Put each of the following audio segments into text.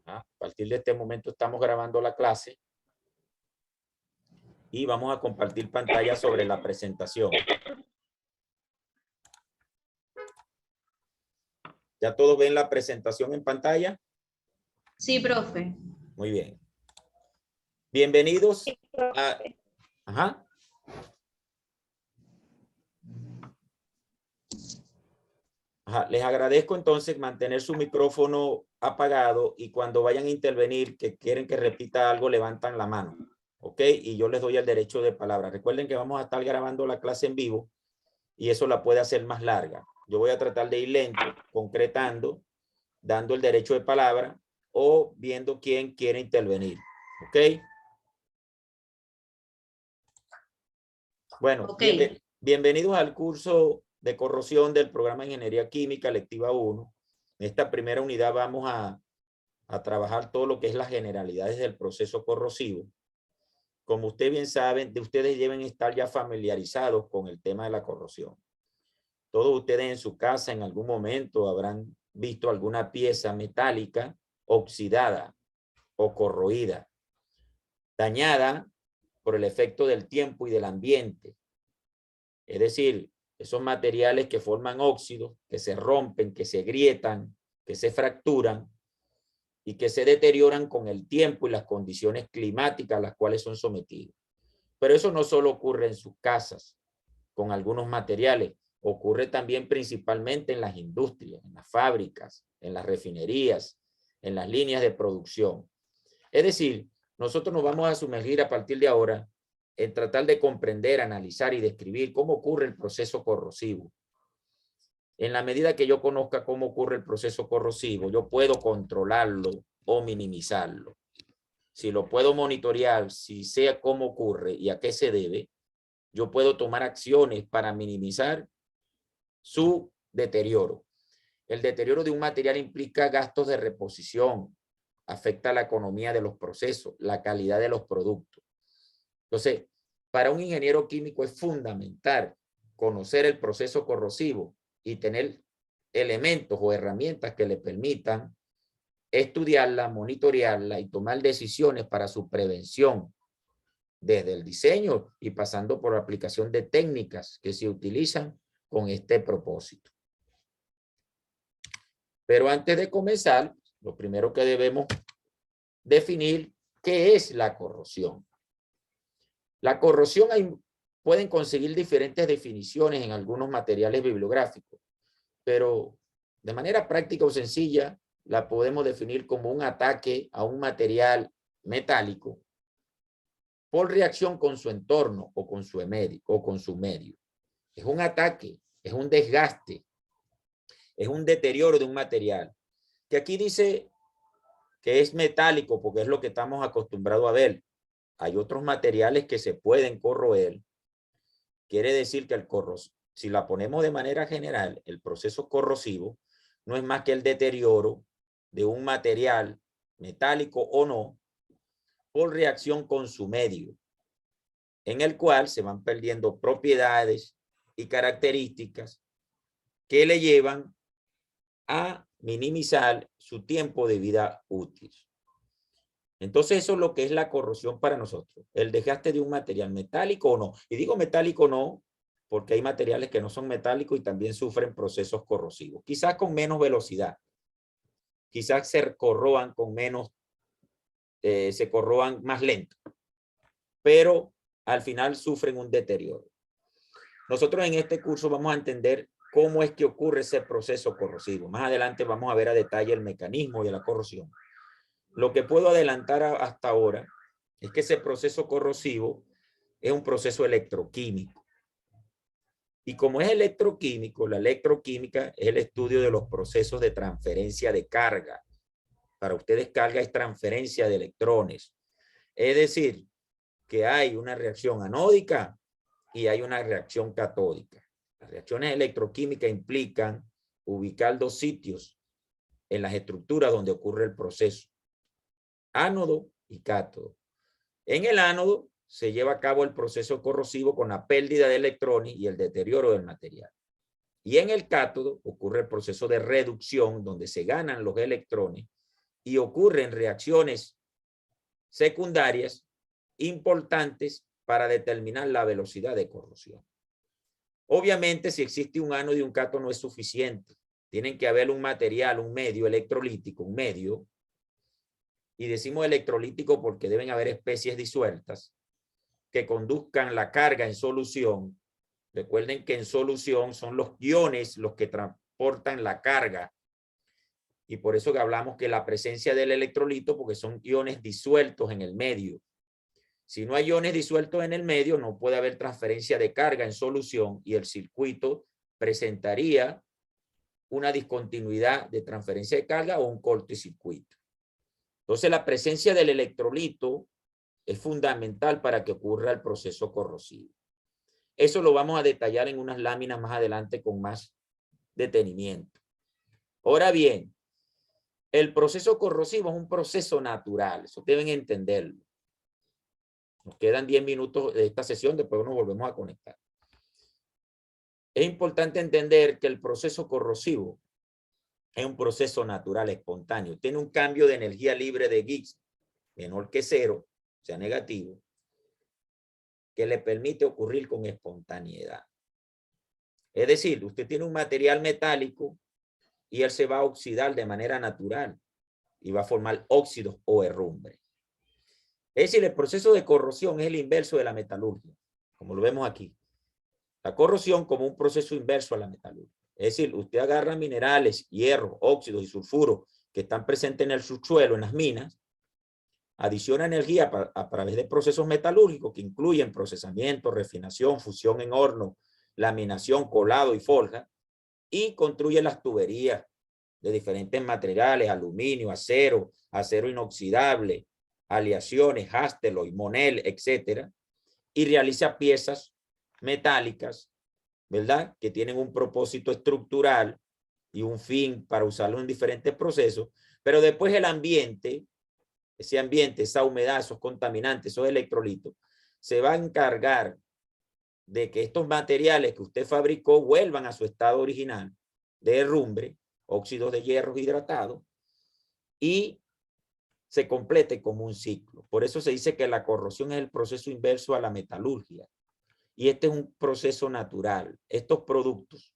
A partir de este momento estamos grabando la clase y vamos a compartir pantalla sobre la presentación. ¿Ya todos ven la presentación en pantalla? Sí, profe. Muy bien. Bienvenidos a... Ajá. Ajá. Les agradezco entonces mantener su micrófono apagado y cuando vayan a intervenir, que quieren que repita algo, levantan la mano. ¿Ok? Y yo les doy el derecho de palabra. Recuerden que vamos a estar grabando la clase en vivo y eso la puede hacer más larga. Yo voy a tratar de ir lento, concretando, dando el derecho de palabra o viendo quién quiere intervenir. ¿Ok? Bueno, Okay. Bienvenidos al curso de corrosión del programa de Ingeniería Química, lectiva 1. En esta primera unidad vamos a trabajar todo lo que es las generalidades del proceso corrosivo. Como ustedes bien saben, ustedes deben estar ya familiarizados con el tema de la corrosión. Todos ustedes en su casa en algún momento habrán visto alguna pieza metálica oxidada o corroída, dañada por el efecto del tiempo y del ambiente. Es decir, esos materiales que forman óxidos, que se rompen, que se grietan, que se fracturan y que se deterioran con el tiempo y las condiciones climáticas a las cuales son sometidos. Pero eso no solo ocurre en sus casas con algunos materiales, ocurre también principalmente en las industrias, en las fábricas, en las refinerías, en las líneas de producción. Es decir, nosotros nos vamos a sumergir a partir de ahora en tratar de comprender, analizar y describir cómo ocurre el proceso corrosivo. En la medida que yo conozca cómo ocurre el proceso corrosivo, yo puedo controlarlo o minimizarlo. Si lo puedo monitorear, si sé cómo ocurre y a qué se debe, yo puedo tomar acciones para minimizar su deterioro. El deterioro de un material implica gastos de reposición, afecta la economía de los procesos, la calidad de los productos. Entonces, para un ingeniero químico es fundamental conocer el proceso corrosivo y tener elementos o herramientas que le permitan estudiarla, monitorearla y tomar decisiones para su prevención, desde el diseño y pasando por la aplicación de técnicas que se utilizan con este propósito. Pero antes de comenzar, lo primero que debemos definir qué es la corrosión. La corrosión pueden conseguir diferentes definiciones en algunos materiales bibliográficos, pero de manera práctica o sencilla la podemos definir como un ataque a un material metálico por reacción con su entorno o con su medio. Es un ataque, es un desgaste, es un deterioro de un material, que aquí dice que es metálico porque es lo que estamos acostumbrados a ver. Hay otros materiales que se pueden corroer. Quiere decir que si la ponemos de manera general, el proceso corrosivo no es más que el deterioro de un material metálico o no por reacción con su medio, en el cual se van perdiendo propiedades y características que le llevan a minimizar su tiempo de vida útil. Entonces eso es lo que es la corrosión para nosotros, el desgaste de un material metálico o no. Y digo metálico no, porque hay materiales que no son metálicos y también sufren procesos corrosivos, quizás con menos velocidad, quizás se corroan con menos, se corroan más lento, pero al final sufren un deterioro. Nosotros en este curso vamos a entender cómo es que ocurre ese proceso corrosivo. Más adelante vamos a ver a detalle el mecanismo de la corrosión. Lo que puedo adelantar hasta ahora es que ese proceso corrosivo es un proceso electroquímico. Y como es electroquímico, la electroquímica es el estudio de los procesos de transferencia de carga. Para ustedes carga es transferencia de electrones. Es decir, que hay una reacción anódica y hay una reacción catódica. Las reacciones electroquímicas implican ubicar dos sitios en las estructuras donde ocurre el proceso: ánodo y cátodo. En el ánodo se lleva a cabo el proceso corrosivo con la pérdida de electrones y el deterioro del material. Y en el cátodo ocurre el proceso de reducción, donde se ganan los electrones y ocurren reacciones secundarias importantes para determinar la velocidad de corrosión. Obviamente, si existe un ánodo y un cátodo no es suficiente. Tienen que haber un material, un medio electrolítico, un medio, y decimos electrolítico porque deben haber especies disueltas que conduzcan la carga en solución. Recuerden que en solución son los iones los que transportan la carga. Y por eso que hablamos que la presencia del electrolito, porque son iones disueltos en el medio. Si no hay iones disueltos en el medio, no puede haber transferencia de carga en solución y el circuito presentaría una discontinuidad de transferencia de carga o un cortocircuito. Entonces, la presencia del electrolito es fundamental para que ocurra el proceso corrosivo. Eso lo vamos a detallar en unas láminas más adelante con más detenimiento. Ahora bien, el proceso corrosivo es un proceso natural, eso deben entenderlo. Nos quedan 10 minutos de esta sesión, después nos volvemos a conectar. Es importante entender que el proceso corrosivo es un proceso natural, espontáneo. Tiene un cambio de energía libre de Gibbs menor que 0, o sea, negativo, que le permite ocurrir con espontaneidad. Es decir, usted tiene un material metálico y él se va a oxidar de manera natural y va a formar óxidos o herrumbre. Es decir, el proceso de corrosión es el inverso de la metalurgia, como lo vemos aquí. La corrosión como un proceso inverso a la metalurgia. Es decir, usted agarra minerales, hierro, óxidos y sulfuros que están presentes en el subsuelo, en las minas, adiciona energía a través de procesos metalúrgicos que incluyen procesamiento, refinación, fusión en horno, laminación, colado y forja, y construye las tuberías de diferentes materiales, aluminio, acero, acero inoxidable, aleaciones, Hastelloy, Monel, etcétera, y realiza piezas metálicas, ¿verdad? Que tienen un propósito estructural y un fin para usarlo en diferentes procesos, pero después el ambiente, ese ambiente, esa humedad, esos contaminantes, esos electrolitos, se va a encargar de que estos materiales que usted fabricó vuelvan a su estado original de herrumbre, óxidos de hierro hidratados, y se complete como un ciclo. Por eso se dice que la corrosión es el proceso inverso a la metalurgia. Y este es un proceso natural. Estos productos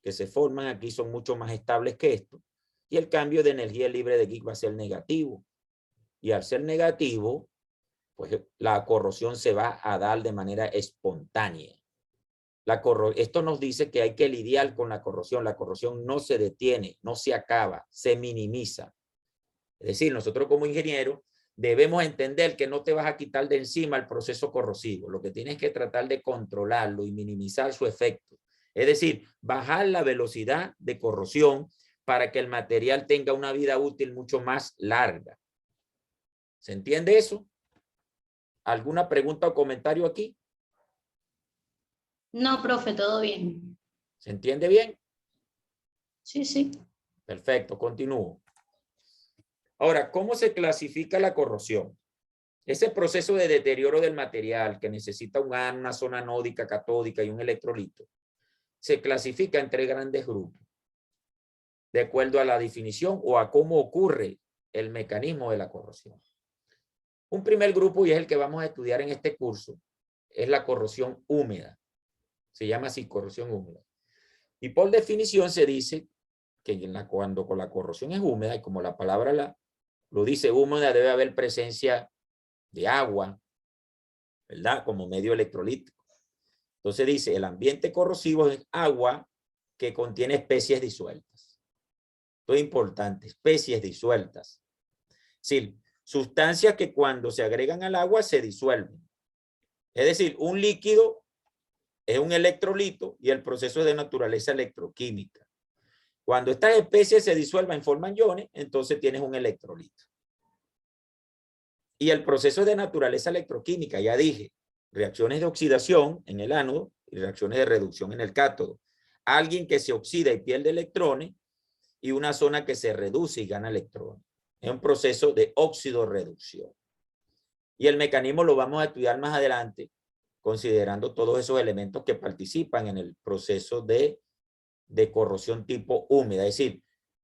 que se forman aquí son mucho más estables que esto. Y el cambio de energía libre de Gibbs va a ser negativo. Y al ser negativo, pues la corrosión se va a dar de manera espontánea. Esto nos dice que hay que lidiar con la corrosión. La corrosión no se detiene, no se acaba, se minimiza. Es decir, nosotros como ingenieros debemos entender que no te vas a quitar de encima el proceso corrosivo. Lo que tienes que tratar de controlarlo y minimizar su efecto. Es decir, bajar la velocidad de corrosión para que el material tenga una vida útil mucho más larga. ¿Se entiende eso? ¿Alguna pregunta o comentario aquí? No, profe, todo bien. ¿Se entiende bien? Sí, sí. Perfecto, continúo. Ahora, ¿cómo se clasifica la corrosión? Ese proceso de deterioro del material que necesita una zona anódica, catódica y un electrolito, se clasifica en 3 grandes grupos, de acuerdo a la definición o a cómo ocurre el mecanismo de la corrosión. Un primer grupo, y es el que vamos a estudiar en este curso, es la corrosión húmeda. Se llama así, corrosión húmeda. Y por definición se dice que cuando la corrosión es húmeda, y como la palabra lo dice húmeda, debe haber presencia de agua, ¿verdad? Como medio electrolítico. Entonces dice, el ambiente corrosivo es agua que contiene especies disueltas. Esto es importante, especies disueltas. Es decir, sustancias que cuando se agregan al agua se disuelven. Es decir, un líquido es un electrolito y el proceso es de naturaleza electroquímica. Cuando estas especies se disuelven, forman iones, entonces tienes un electrolito. Y el proceso es de naturaleza electroquímica, ya dije, reacciones de oxidación en el ánodo y reacciones de reducción en el cátodo. Alguien que se oxida y pierde electrones y una zona que se reduce y gana electrones. Es un proceso de óxido-reducción. Y el mecanismo lo vamos a estudiar más adelante, considerando todos esos elementos que participan en el proceso de corrosión tipo húmeda. Es decir,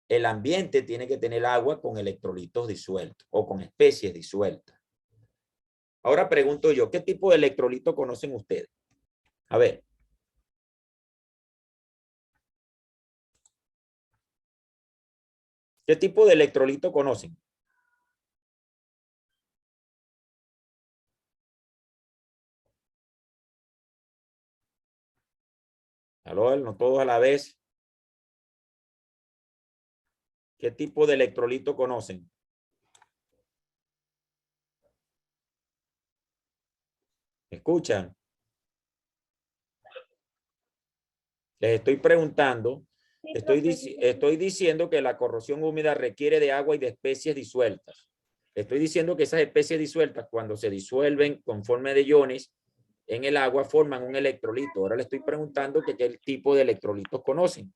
el ambiente tiene que tener agua con electrolitos disueltos o con especies disueltas. Ahora pregunto yo, ¿qué tipo de electrolito conocen ustedes? A ver. ¿Qué tipo de electrolito conocen? Aló, no todos a la vez. ¿Qué tipo de electrolito conocen? ¿Me escuchan? Les estoy preguntando, Sí, estoy profe, sí, diciendo que la corrosión húmeda requiere de agua y de especies disueltas. Estoy diciendo que esas especies disueltas, cuando se disuelven con forma de iones en el agua, forman un electrolito. Ahora le estoy preguntando que qué tipo de electrolitos conocen.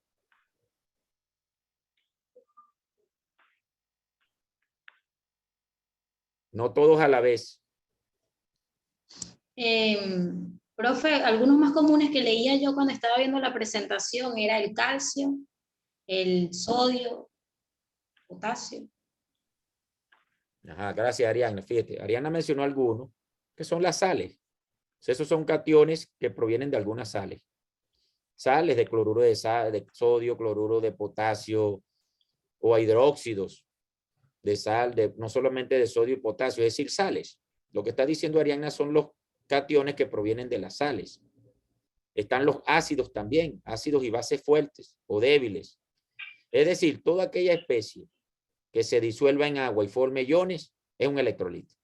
No todos a la vez. profe, algunos más comunes que leía yo cuando estaba viendo la presentación era el calcio, el sodio, potasio. Ajá, gracias, Ariana. Fíjate, Ariana mencionó algunos que son las sales. Esos son cationes que provienen de algunas sales. Sales de cloruro de sal, de sodio, cloruro de potasio o hidróxidos de sal, no solamente de sodio y potasio, es decir, sales. Lo que está diciendo Ariana son los cationes que provienen de las sales. Están los ácidos también, ácidos y bases fuertes o débiles. Es decir, toda aquella especie que se disuelva en agua y forme iones es un electrolito.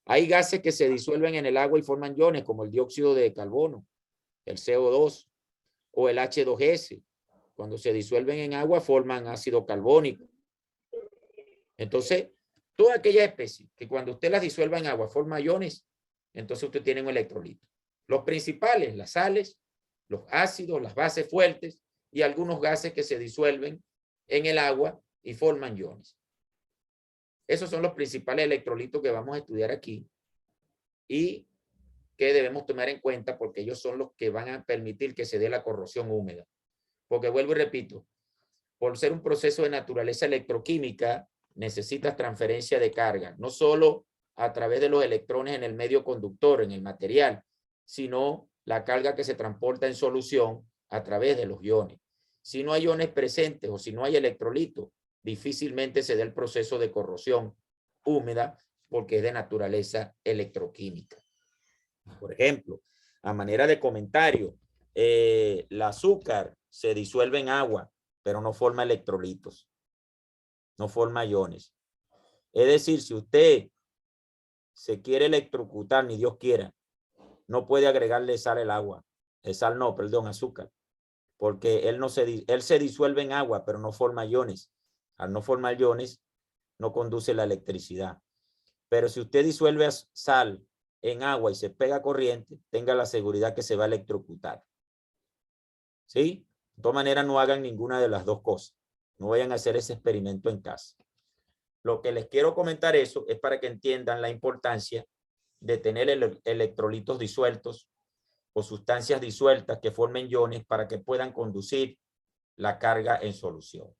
Hay gases que se disuelven en el agua y forman iones, como el dióxido de carbono, el CO2 o el H2S. Cuando se disuelven en agua forman ácido carbónico. Entonces, toda aquella especie que cuando usted las disuelva en agua forma iones, entonces usted tiene un electrolito. Los principales, las sales, los ácidos, las bases fuertes y algunos gases que se disuelven en el agua y forman iones. Esos son los principales electrolitos que vamos a estudiar aquí y que debemos tomar en cuenta porque ellos son los que van a permitir que se dé la corrosión húmeda. Porque vuelvo y repito, por ser un proceso de naturaleza electroquímica, necesitas transferencia de carga, no solo a través de los electrones en el medio conductor, en el material, sino la carga que se transporta en solución a través de los iones. Si no hay iones presentes o si no hay electrolitos, difícilmente se da el proceso de corrosión húmeda porque es de naturaleza electroquímica. Por ejemplo, a manera de comentario, el azúcar se disuelve en agua, pero no forma electrolitos, no forma iones. Es decir, si usted se quiere electrocutar, ni Dios quiera, no puede agregarle sal al agua. Sal no, perdón, azúcar. Porque él se disuelve en agua, pero no forma iones. Al no formar iones, no conduce la electricidad. Pero si usted disuelve sal en agua y se pega corriente, tenga la seguridad que se va a electrocutar. ¿Sí? De todas maneras, no hagan ninguna de las dos cosas. No vayan a hacer ese experimento en casa. Lo que les quiero comentar eso es para que entiendan la importancia de tener electrolitos disueltos o sustancias disueltas que formen iones para que puedan conducir la carga en solución.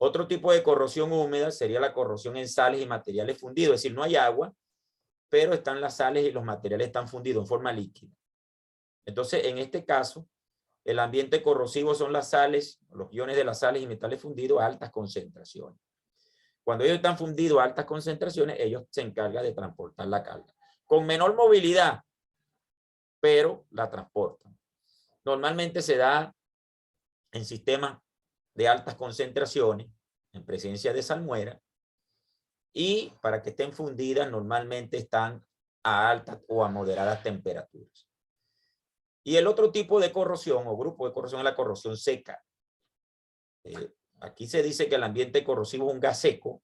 Otro tipo de corrosión húmeda sería la corrosión en sales y materiales fundidos, es decir, no hay agua, pero están las sales y los materiales están fundidos en forma líquida. Entonces, en este caso, el ambiente corrosivo son las sales, los iones de las sales y metales fundidos a altas concentraciones. Cuando ellos están fundidos a altas concentraciones, ellos se encargan de transportar la carga. Con menor movilidad, pero la transportan. Normalmente se da en sistemas de altas concentraciones, en presencia de salmuera, y para que estén fundidas normalmente están a altas o a moderadas temperaturas. Y el otro tipo de corrosión o grupo de corrosión es la corrosión seca. Aquí se dice que el ambiente corrosivo es un gas seco,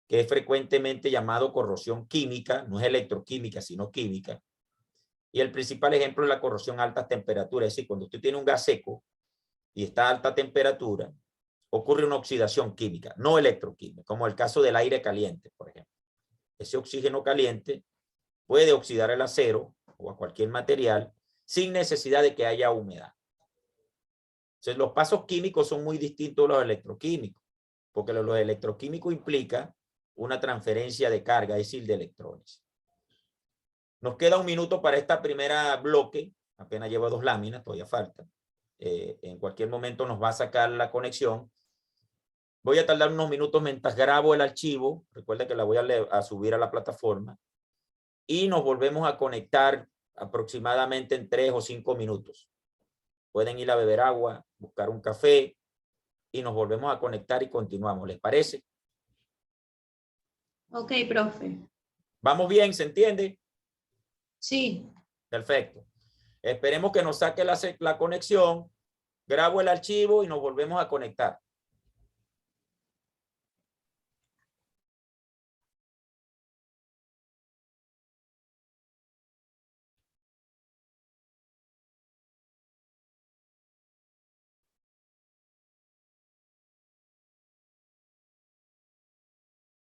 que es frecuentemente llamado corrosión química, no es electroquímica, sino química. Y el principal ejemplo es la corrosión a altas temperaturas, es decir, cuando usted tiene un gas seco y está a alta temperatura, ocurre una oxidación química, no electroquímica, como el caso del aire caliente, por ejemplo. Ese oxígeno caliente puede oxidar el acero o a cualquier material sin necesidad de que haya humedad. Entonces, los pasos químicos son muy distintos a los electroquímicos, porque los electroquímicos implica una transferencia de carga, es decir, de electrones. Nos queda un minuto para esta primera bloque. Apenas llevo 2 láminas, todavía falta. En cualquier momento nos va a sacar la conexión. Voy a tardar unos minutos mientras grabo el archivo. Recuerda que la voy a subir a la plataforma. Y nos volvemos a conectar aproximadamente en 3 o 5 minutos. Pueden ir a beber agua, buscar un café y nos volvemos a conectar y continuamos. ¿Les parece? Ok, profe. ¿Vamos bien? ¿Se entiende? Sí. Perfecto. Esperemos que nos saque la conexión. Grabo el archivo y nos volvemos a conectar.